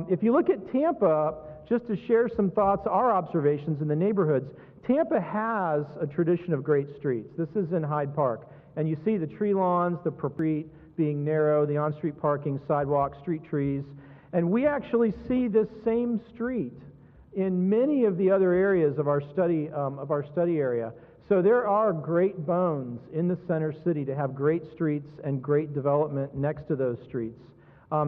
If you look at Tampa, just to share some thoughts, our observations in the neighborhoods, Tampa has a tradition of great streets. This is in Hyde Park. And you see the tree lawns, the street being narrow, the on-street parking, sidewalks, street trees. And we actually see this same street in many of the other areas of our study area. So there are great bones in the center city to have great streets and great development next to those streets.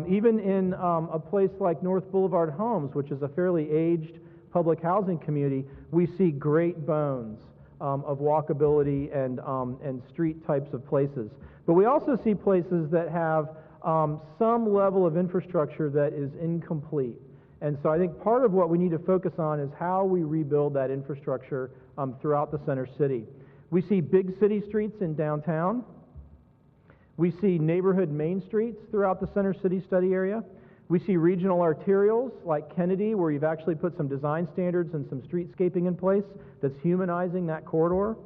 Even in a place like North Boulevard Homes, which is a fairly aged public housing community, we see great bones of walkability and street types of places. But we also see places that have some level of infrastructure that is incomplete. And so I think part of what we need to focus on is how we rebuild that infrastructure throughout the center city. We see big city streets in downtown. We see neighborhood main streets throughout the center city study area. We see regional arterials like Kennedy, where you've actually put some design standards and some streetscaping in place that's humanizing that corridor.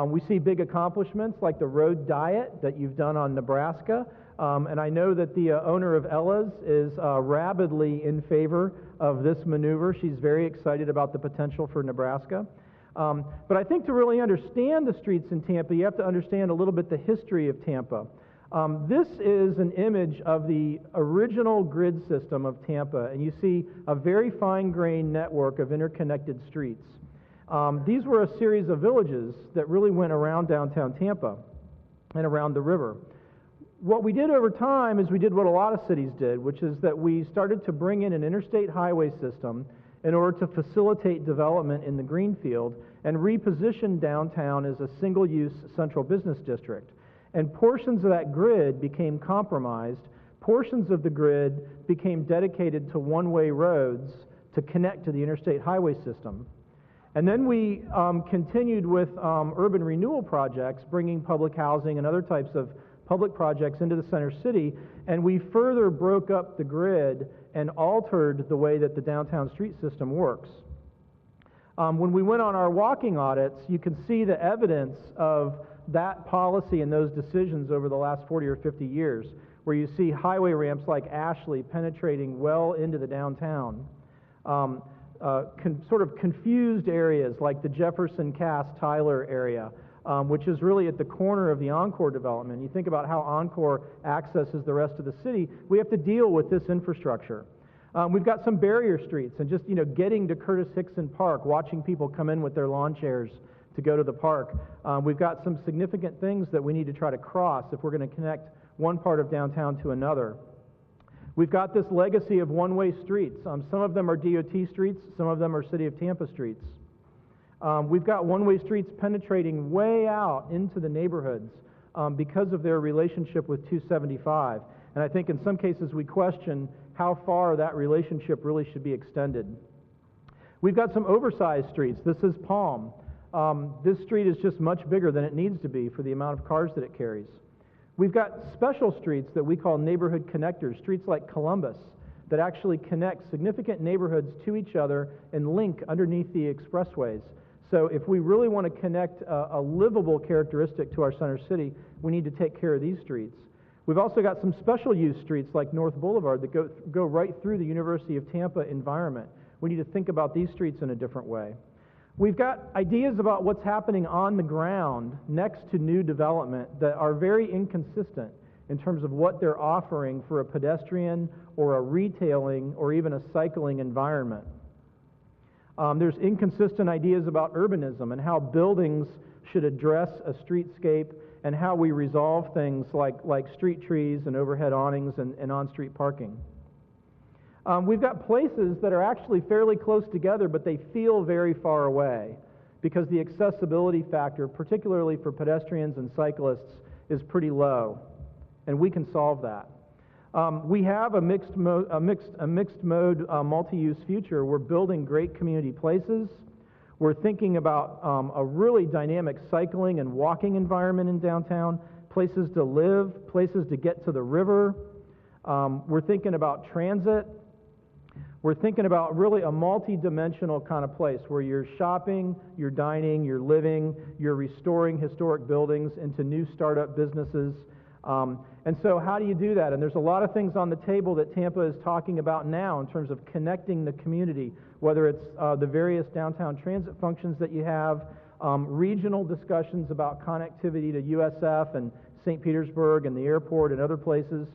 We see big accomplishments like the road diet that you've done on Nebraska. And I know that the owner of Ella's is rabidly in favor of this maneuver. She's very excited about the potential for Nebraska. But I think to really understand the streets in Tampa, you have to understand a little bit the history of Tampa. This is an image of the original grid system of Tampa, and you see a very fine-grained network of interconnected streets. These were a series of villages that really went around downtown Tampa and around the river. What we did over time is we did what a lot of cities did, which is that we started to bring in an interstate highway system in order to facilitate development in the greenfield and reposition downtown as a single-use central business district. And portions of that grid became compromised. Portions of the grid became dedicated to one-way roads to connect to the interstate highway system. And then we continued with urban renewal projects, bringing public housing and other types of public projects into the center city, and we further broke up the grid and altered the way that the downtown street system works. When we went on our walking audits, you can see the evidence of that policy and those decisions over the last 40 or 50 years, where you see highway ramps like Ashley penetrating well into the downtown. Sort of confused areas like the Jefferson-Cass-Tyler area, which is really at the corner of the Encore development. You think about how Encore accesses the rest of the city. We have to deal with this infrastructure. We've got some barrier streets, and just getting to Curtis Hickson Park, watching people come in with their lawn chairs to go to the park. We've got some significant things that we need to try to cross if we're going to connect one part of downtown to another. We've got this legacy of one-way streets. Some of them are DOT streets, some of them are City of Tampa streets. We've got one-way streets penetrating way out into the neighborhoods because of their relationship with 275. And I think in some cases we question how far that relationship really should be extended. We've got some oversized streets. This is Palm. This street is just much bigger than it needs to be for the amount of cars that it carries. We've got special streets that we call neighborhood connectors, streets like Columbus, that actually connect significant neighborhoods to each other and link underneath the expressways. So if we really want to connect a livable characteristic to our center city, we need to take care of these streets. We've also got some special use streets like North Boulevard that go right through the University of Tampa environment. We need to think about these streets in a different way. We've got ideas about what's happening on the ground next to new development that are very inconsistent in terms of what they're offering for a pedestrian or a retailing or even a cycling environment. There's inconsistent ideas about urbanism and how buildings should address a streetscape and how we resolve things like street trees and overhead awnings and on-street parking. We've got places that are actually fairly close together, but they feel very far away because the accessibility factor, particularly for pedestrians and cyclists, is pretty low, and we can solve that. We have a mixed mode, multi-use future. We're building great community places. We're thinking about a really dynamic cycling and walking environment in downtown, places to live, places to get to the river. We're thinking about transit. We're thinking about really a multi-dimensional kind of place where you're shopping, you're dining, you're living, you're restoring historic buildings into new startup businesses. And so how do you do that? And there's a lot of things on the table that Tampa is talking about now in terms of connecting the community, whether it's the various downtown transit functions that you have, regional discussions about connectivity to USF and St. Petersburg and the airport and other places.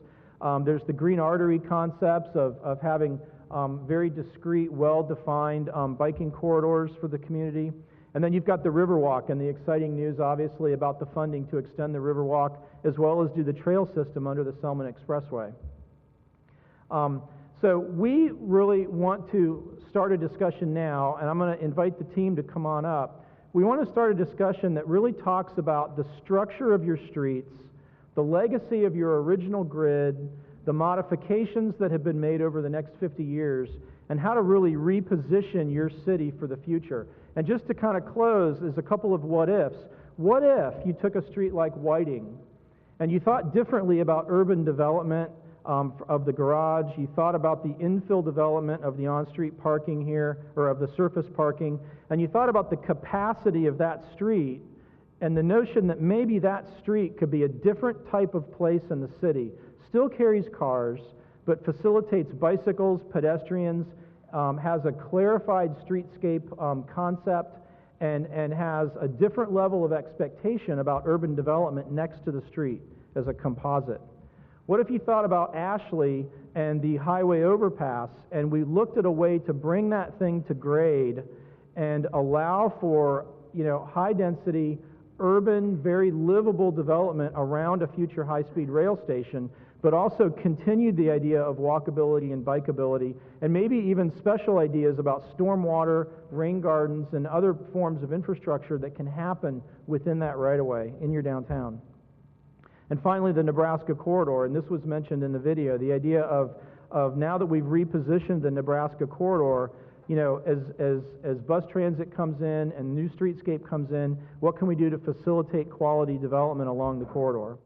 There's the green artery concepts of having very discrete, well-defined biking corridors for the community. And then you've got the Riverwalk and the exciting news, obviously, about the funding to extend the Riverwalk as well as do the trail system under the Selman Expressway. So we really want to start a discussion now, and I'm going to invite the team to come on up. We want to start a discussion that really talks about the structure of your streets, the legacy of your original grid, the modifications that have been made over the next 50 years, and how to really reposition your city for the future. And just to kind of close is a couple of what-ifs. What if you took a street like Whiting and you thought differently about urban development of the garage, you thought about the infill development of the on-street parking here, or of the surface parking, and you thought about the capacity of that street and the notion that maybe that street could be a different type of place in the city, still carries cars, but facilitates bicycles, pedestrians, has a clarified streetscape concept, and has a different level of expectation about urban development next to the street as a composite. What if you thought about Ashley and the highway overpass, and we looked at a way to bring that thing to grade and allow for, high-density, urban, very livable development around a future high-speed rail station, but also continued the idea of walkability and bikeability, and maybe even special ideas about stormwater, rain gardens, and other forms of infrastructure that can happen within that right-of-way in your downtown. And finally, the Nebraska corridor, and this was mentioned in the video, the idea of now that we've repositioned the Nebraska corridor, as bus transit comes in and new streetscape comes in, what can we do to facilitate quality development along the corridor?